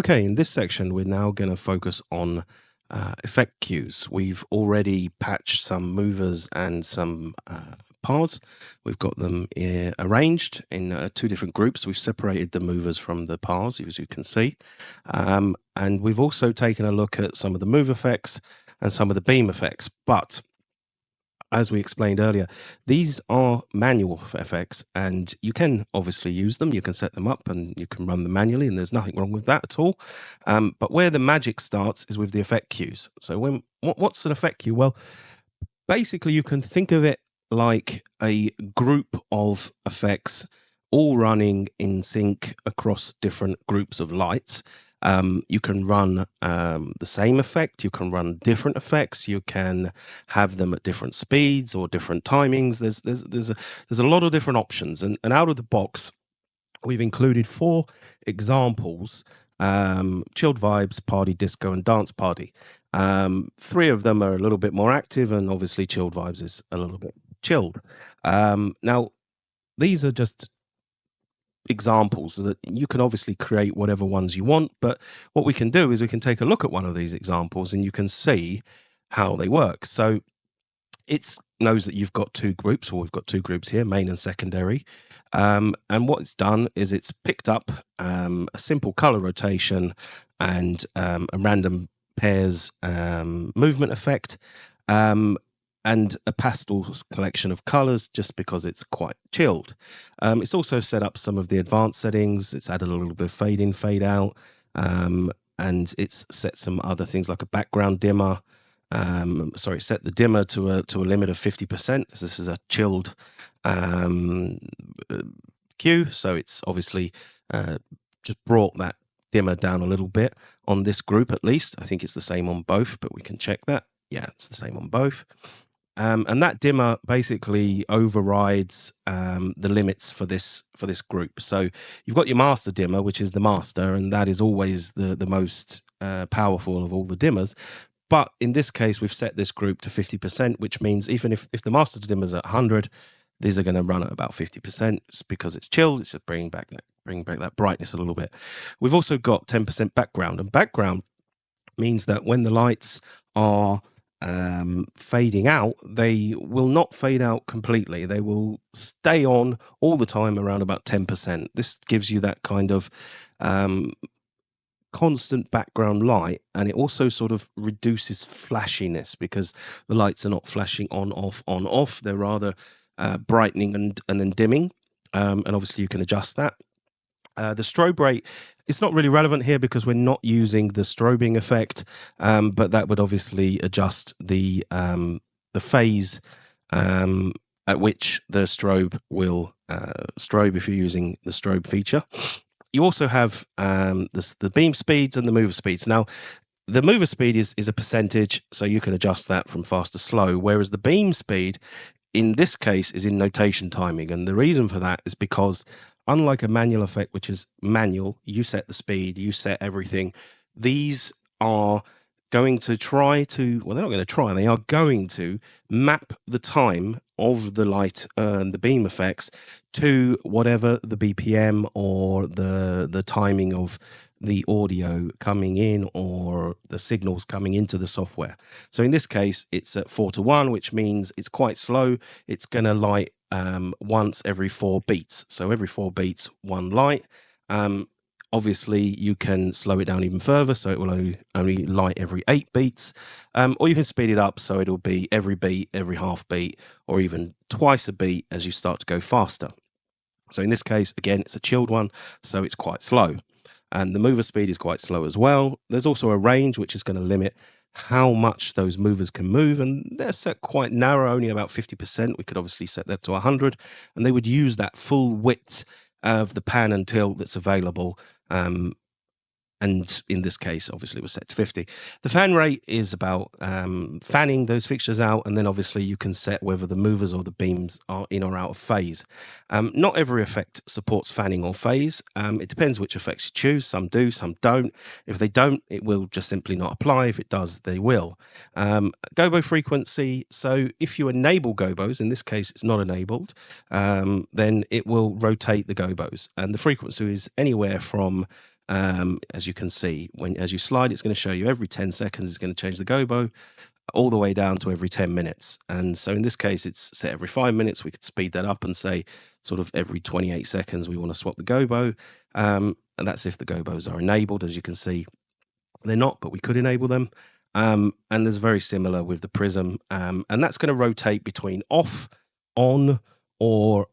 Okay, in this section, we're now going to focus on effect cues. We've already patched some movers and some paths. We've got them arranged in two different groups. We've separated the movers from the paths, as you can see. And we've also taken a look at some of the move effects and some of the beam effects. But as we explained earlier, these are manual effects, and you can obviously use them. You can set them up and you can run them manually, and there's nothing wrong with that at all. But where the magic starts is with the effect cues. So what's an effect cue? Well, basically you can think of it like a group of effects all running in sync across different groups of lights. You can run the same effect, you can run different effects, you can have them at different speeds or different timings. There's a lot of different options, and out of the box we've included 4 examples: chilled vibes, party, disco, and dance party. 3 of them are a little bit more active, and obviously chilled vibes is a little bit chilled. Now these are just examples that you can obviously create whatever ones you want, but what we can do is we can take a look at one of these examples and you can see how they work. So it knows that you've got 2 groups, or we've got 2 groups here, main and secondary, and what it's done is it's picked up a simple color rotation and a random pairs movement effect, and a pastel collection of colors, just because it's quite chilled. It's also set up some of the advanced settings. It's added a little bit of fade in, fade out, and it's set some other things like a background dimmer. Set the dimmer to a limit of 50%, as this is a chilled cue. So it's obviously just brought that dimmer down a little bit on this group, at least. I think it's the same on both, but we can check that. Yeah, it's the same on both. And that dimmer basically overrides the limits for this group. So you've got your master dimmer, which is the master, and that is always the most powerful of all the dimmers. But in this case, we've set this group to 50%, which means even if the master dimmer is at 100, these are going to run at about 50%. It's because it's chilled. It's just bringing back that brightness a little bit. We've also got 10% background, and background means that when the lights are fading out, they will not fade out completely. They will stay on all the time around about 10%. This gives you that kind of constant background light, and it also sort of reduces flashiness because the lights are not flashing on, off. They're rather brightening and then dimming, and obviously you can adjust that. The strobe rate, it's not really relevant here because we're not using the strobing effect, but that would obviously adjust the phase at which the strobe will strobe if you're using the strobe feature. You also have the beam speeds and the mover speeds. Now, the mover speed is a percentage, so you can adjust that from fast to slow, whereas the beam speed, in this case, is in notation timing. And the reason for that is because, unlike a manual effect, which is manual, you set the speed, you set everything, these are going to try to, well, they're not going to try, they are going to map the time of the light and the beam effects to whatever the BPM or the timing of the audio coming in or the signals coming into the software. So in this case, it's at 4:1, which means it's quite slow. It's going to light once every 4 beats. So every 4 beats, 1 light. Obviously, you can slow it down even further, so it will only light every 8 beats. Or you can speed it up, so it'll be every beat, every half beat, or even twice a beat as you start to go faster. So in this case, again, it's a chilled one, so it's quite slow. And the mover speed is quite slow as well. There's also a range, which is going to limit how much those movers can move, and they're set quite narrow, only about 50%. We could obviously set that to 100, and they would use that full width of the pan and tilt that's available. And in this case, obviously, it was set to 50. The fan rate is about fanning those fixtures out, and then obviously you can set whether the movers or the beams are in or out of phase. Not every effect supports fanning or phase. It depends which effects you choose. Some do, some don't. If they don't, it will just simply not apply. If it does, they will. Gobo frequency. So if you enable gobos, in this case it's not enabled, then it will rotate the gobos, and the frequency is anywhere from as you can see, as you slide, it's going to show you every 10 seconds, it's going to change the gobo all the way down to every 10 minutes. And so in this case, it's set every 5 minutes. We could speed that up and say sort of every 28 seconds, we want to swap the gobo. And that's if the gobos are enabled. As you can see, they're not, but we could enable them. And there's very similar with the prism. And that's going to rotate between off, on, or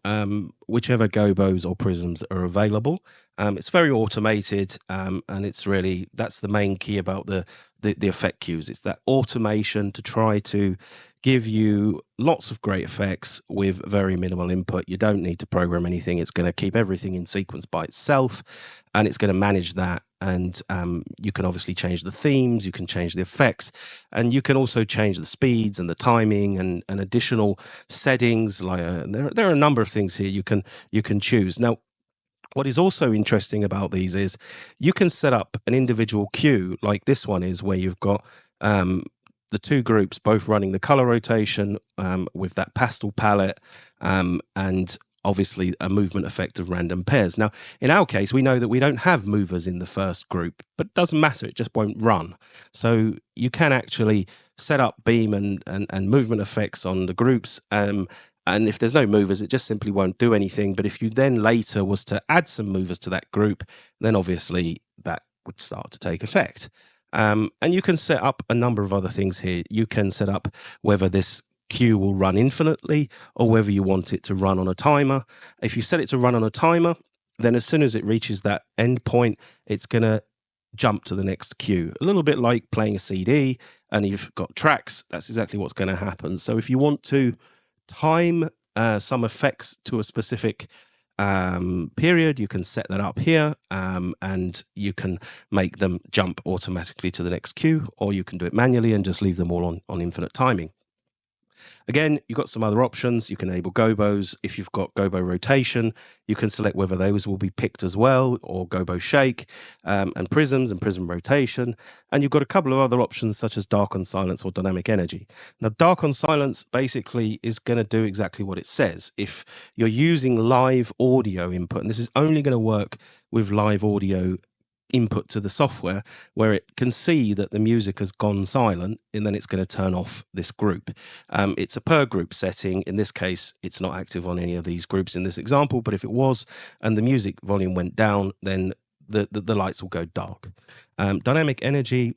whichever gobos or prisms are available. It's very automated, and it's really, that's the main key about the EffectCues. It's that automation to try to give you lots of great effects with very minimal input. You don't need to program anything. It's going to keep everything in sequence by itself, and it's going to manage that. And you can obviously change the themes, you can change the effects, and you can also change the speeds and the timing and additional settings. Like there are a number of things here you can choose. Now, what is also interesting about these is you can set up an individual cue, like this one is, where you've got the two groups both running the color rotation with that pastel palette, and obviously a movement effect of random pairs. Now, in our case, we know that we don't have movers in the first group, but it doesn't matter, it just won't run. So you can actually set up beam and movement effects on the groups, and if there's no movers, it just simply won't do anything. But if you then later was to add some movers to that group, then obviously that would start to take effect. And you can set up a number of other things here. You can set up whether this cue will run infinitely or whether you want it to run on a timer. If you set it to run on a timer, then as soon as it reaches that end point, it's going to jump to the next cue. A little bit like playing a CD and you've got tracks, that's exactly what's going to happen. So if you want to time some effects to a specific period, you can set that up here, and you can make them jump automatically to the next cue, or you can do it manually and just leave them all on infinite timing. Again, you've got some other options. You can enable gobos. If you've got gobo rotation, you can select whether those will be picked as well, or gobo shake, and prisms and prism rotation. And you've got a couple of other options such as dark on silence or dynamic energy. Now, dark on silence basically is going to do exactly what it says. If you're using live audio input, and this is only going to work with live audio input to the software, where it can see that the music has gone silent, and then it's going to turn off this group. It's a per group setting. In this case, it's not active on any of these groups in this example, but if it was and the music volume went down, then the lights will go dark. Dynamic energy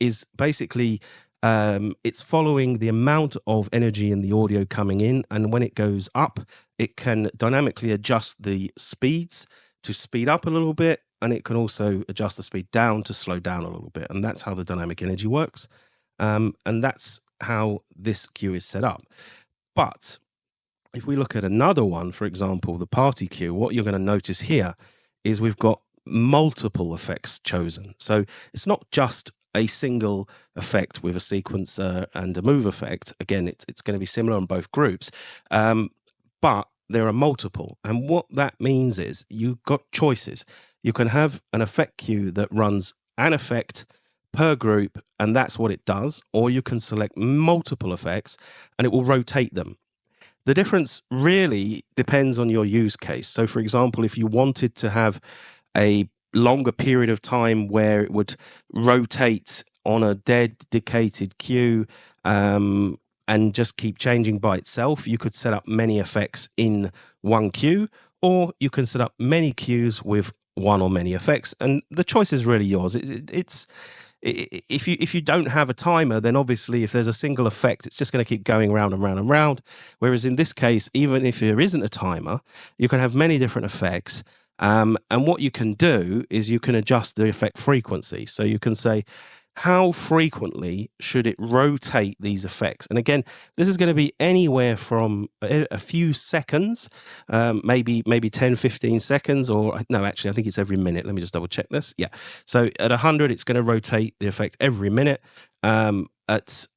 is basically it's following the amount of energy in the audio coming in, and when it goes up, it can dynamically adjust the speeds to speed up a little bit, and it can also adjust the speed down to slow down a little bit. And that's how the dynamic energy works. And that's how this cue is set up. But if we look at another one, for example, the party cue, what you're going to notice here is we've got multiple effects chosen. So it's not just a single effect with a sequencer and a move effect. Again, it's going to be similar on both groups. But there are multiple. And what that means is you've got choices. You can have an effect cue that runs an effect per group, and that's what it does, or you can select multiple effects and it will rotate them. The difference really depends on your use case. So, for example, if you wanted to have a longer period of time where it would rotate on a dedicated cue, and just keep changing by itself, you could set up many effects in one cue, or you can set up many cues with one or many effects, and the choice is really yours. If you don't have a timer, then obviously if there's a single effect, it's just going to keep going round and round and round. Whereas in this case, even if there isn't a timer, you can have many different effects. And what you can do is you can adjust the effect frequency. So you can say, how frequently should it rotate these effects? And again, this is going to be anywhere from a few seconds, maybe 10, 15 seconds, or no, actually, I think it's every minute. Let me just double check this. Yeah. So at 100, it's going to rotate the effect every minute. At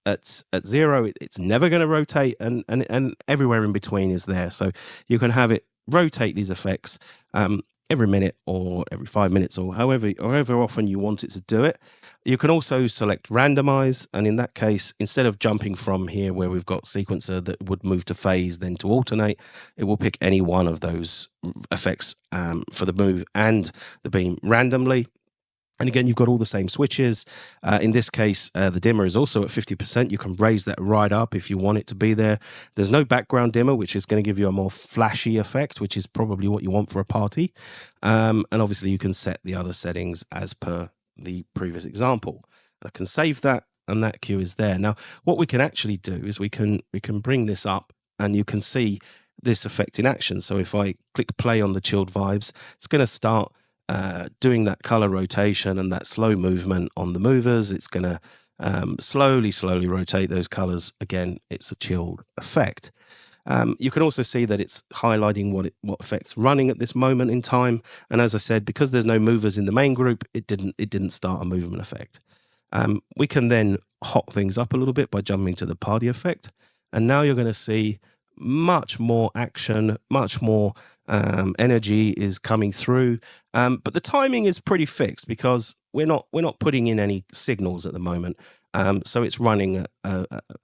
0, it's never going to rotate, and everywhere in between is there. So you can have it rotate these effects every minute or every 5 minutes or however often you want it to do it. You can also select randomize, and in that case, instead of jumping from here where we've got sequencer that would move to phase then to alternate, it will pick any one of those effects for the move and the beam randomly. And again, you've got all the same switches. In this case, the dimmer is also at 50%. You can raise that right up if you want it to be there. There's no background dimmer, which is going to give you a more flashy effect, which is probably what you want for a party. And obviously, you can set the other settings as per the previous example. I can save that, and that cue is there. Now, what we can actually do is we can bring this up, and you can see this effect in action. So if I click play on the chilled vibes, it's going to start doing that color rotation and that slow movement on the movers. It's going to slowly rotate those colors. Again, it's a chilled effect. You can also see that it's highlighting what effect's running at this moment in time. And as I said, because there's no movers in the main group, it didn't start a movement effect. We can then hot things up a little bit by jumping to the party effect. And now you're going to see much more action, much more energy is coming through. But the timing is pretty fixed because we're not putting in any signals at the moment. So it's running at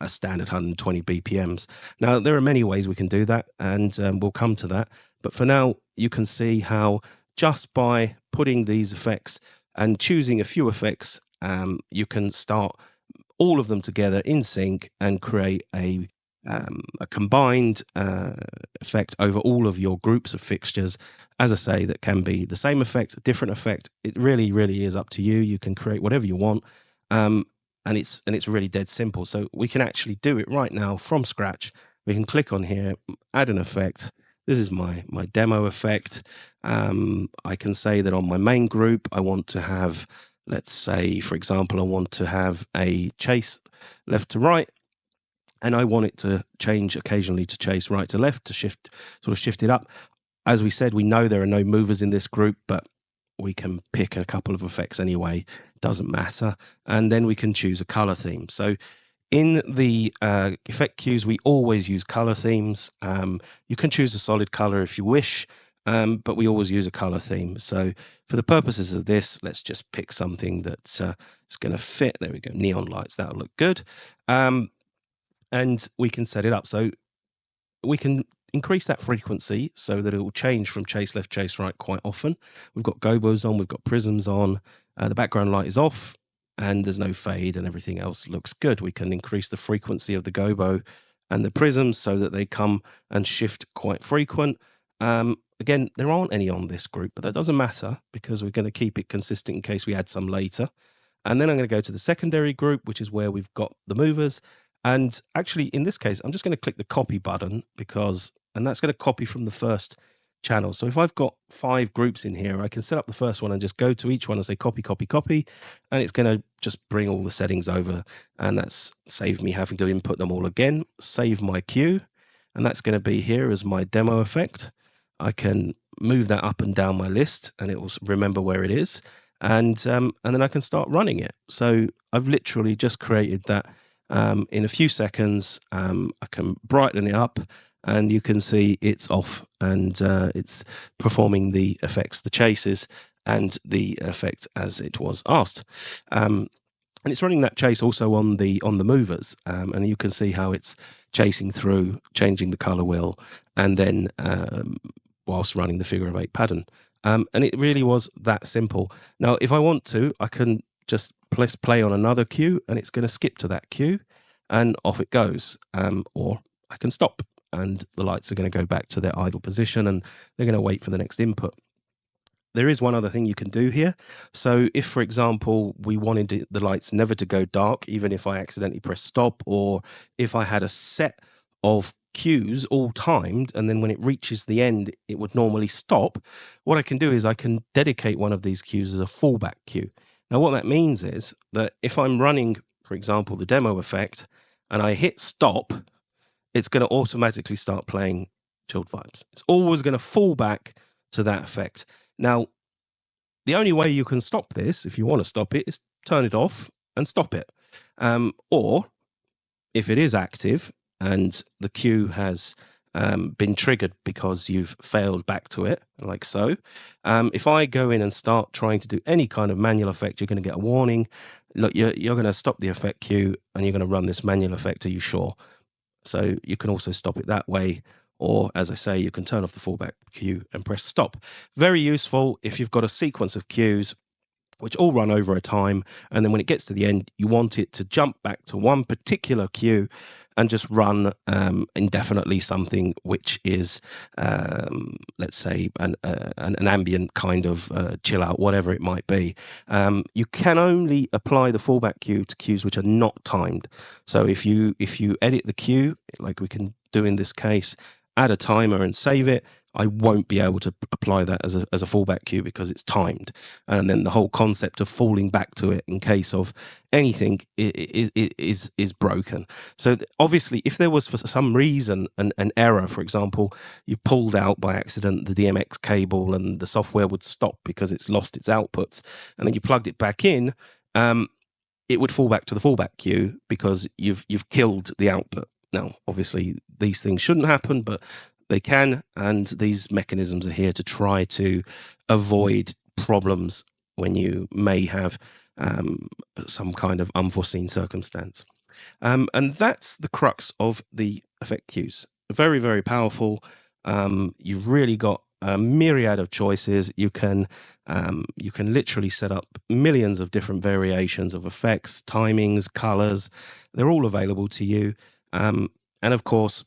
a standard 120 BPMs. Now, there are many ways we can do that, and we'll come to that. But for now, you can see how just by putting these effects and choosing a few effects, you can start all of them together in sync and create a combined effect over all of your groups of fixtures. As I say, that can be the same effect, a different effect. It really is up to you. You can create whatever you want. And it's really dead simple. So we can actually do it right now from scratch. We can click on here, add an effect. This is my demo effect. I can say that on my main group, I want to have, let's say, for example, I want to have a chase left to right, and I want it to change occasionally to chase right to left to shift it up. As we said, we know there are no movers in this group, but we can pick a couple of effects anyway, doesn't matter. And then we can choose a color theme. So in the effect cues, we always use color themes. You can choose a solid color if you wish, but we always use a color theme. So for the purposes of this, let's just pick something that's going to fit. There we go, neon lights, that'll look good. And we can set it up. So we can increase that frequency so that it will change from chase left, chase right quite often. We've got gobos on, we've got prisms on, the background light is off, and there's no fade, and everything else looks good. We can increase the frequency of the gobo and the prisms so that they come and shift quite frequent. Again, there aren't any on this group, but that doesn't matter because we're going to keep it consistent in case we add some later. And then I'm going to go to the secondary group, which is where we've got the movers. And actually, in this case, I'm just going to click the copy button and that's going to copy from the first channel. So if I've got 5 groups in here, I can set up the first one and just go to each one and say copy, copy, copy. And it's going to just bring all the settings over. And that's saved me having to input them all again. Save my cue. And that's going to be here as my demo effect. I can move that up and down my list and it will remember where it is. And then I can start running it. So I've literally just created that in a few seconds. I can brighten it up and you can see it's off and it's performing the effects, the chases and the effect as it was asked. And it's running that chase also on the movers, and you can see how it's chasing through, changing the color wheel, and then whilst running the figure of 8 pattern. And it really was that simple. Now, if I want to, I can just press play on another cue, and it's going to skip to that cue, and off it goes. Or I can stop, and the lights are going to go back to their idle position, and they're going to wait for the next input. There is one other thing you can do here. So if, for example, we wanted the lights never to go dark, even if I accidentally press stop, or if I had a set of cues all timed, and then when it reaches the end, it would normally stop, what I can do is I can dedicate one of these cues as a fallback cue. Now, what that means is that if I'm running, for example, the demo effect, and I hit stop, it's going to automatically start playing chilled vibes. It's always going to fall back to that effect. Now, the only way you can stop this, if you want to stop it, is turn it off and stop it. Or if it is active and the cue has been triggered because you've failed back to it, like so. If I go in and start trying to do any kind of manual effect, you're going to get a warning. Look, you're going to stop the effect cue and you're going to run this manual effect. Are you sure? So you can also stop it that way. Or, as I say, you can turn off the fallback cue and press stop. Very useful if you've got a sequence of cues which all run over a time. And then when it gets to the end, you want it to jump back to one particular cue and just run indefinitely something which is, let's say, an ambient kind of chill out, whatever it might be. You can only apply the fallback cue to cues which are not timed. So if you edit the cue, like we can do in this case, add a timer and save it, I won't be able to apply that as a fallback cue because it's timed. And then the whole concept of falling back to it in case of anything is broken. So obviously, if there was for some reason an error, for example, you pulled out by accident the DMX cable and the software would stop because it's lost its outputs, and then you plugged it back in, it would fall back to the fallback cue because you've killed the output. Now, obviously, these things shouldn't happen, but they can, and these mechanisms are here to try to avoid problems when you may have some kind of unforeseen circumstance. And that's the crux of the effect cues. Very, very powerful. You've really got a myriad of choices. You can literally set up millions of different variations of effects, timings, colors. They're all available to you. And of course,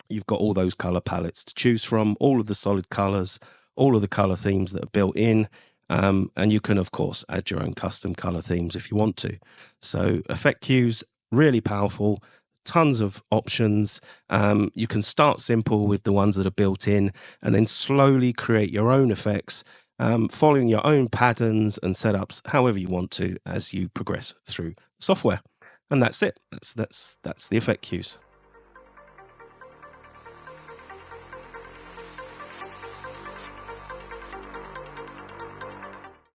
you've got all those color palettes to choose from, all of the solid colors, all of the color themes that are built in. And you can, of course, add your own custom color themes if you want to. So effect cues, really powerful, tons of options. You can start simple with the ones that are built in and then slowly create your own effects, following your own patterns and setups, however you want to, as you progress through software. And that's it. That's the effect cues.